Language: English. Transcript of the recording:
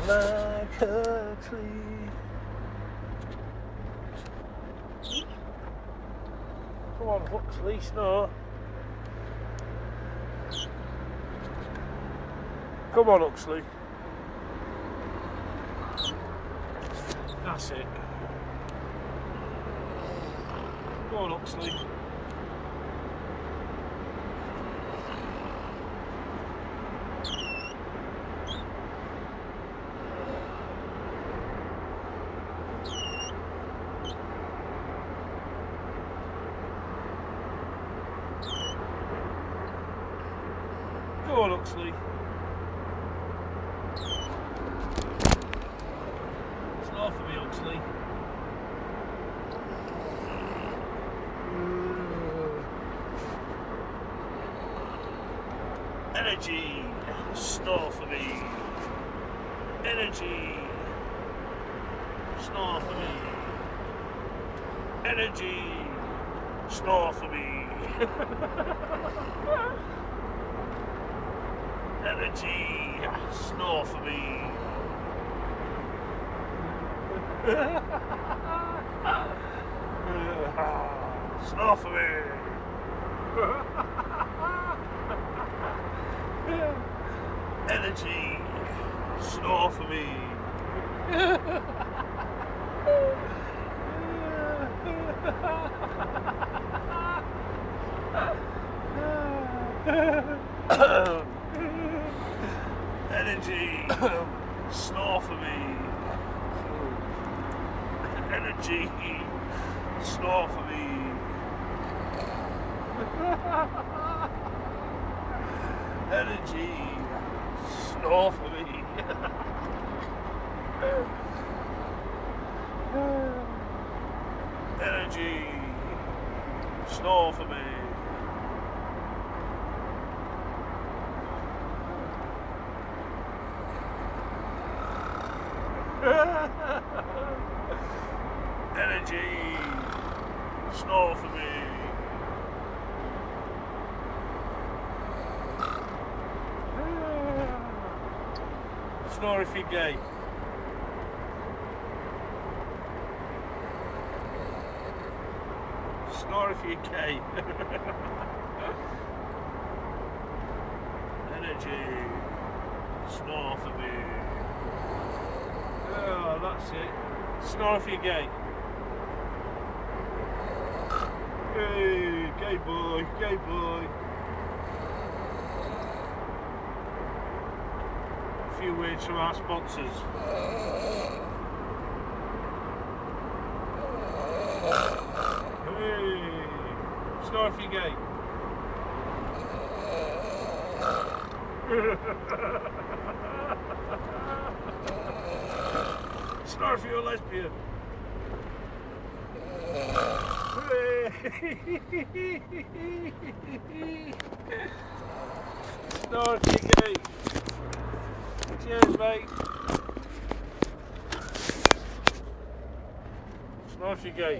like a tree. Come on, Huxley, snore. Come on, Huxley. That's it. Go on, Huxley. Go on, Huxley. Snore for me, Huxley. Energy, snore for me. Energy, snore for me. Energy, snore for me. Energy, snore for me. Snore for me. Energy, snore for me. Energy, snore for me. Energy, snore for me. Energy, snore for me. Energy, snore for me. Energy, snore for me. Snore if you're gay. Snore if you're gay. Energy, snore for me. Oh, that's it. Snore if you're gay. Hey, gay boy, gay boy. A few words from our sponsors. Hey, snore if you're gay. Snore if you're a lesbian. Snore if you're gay. Cheers, mate. Snore if you're gay.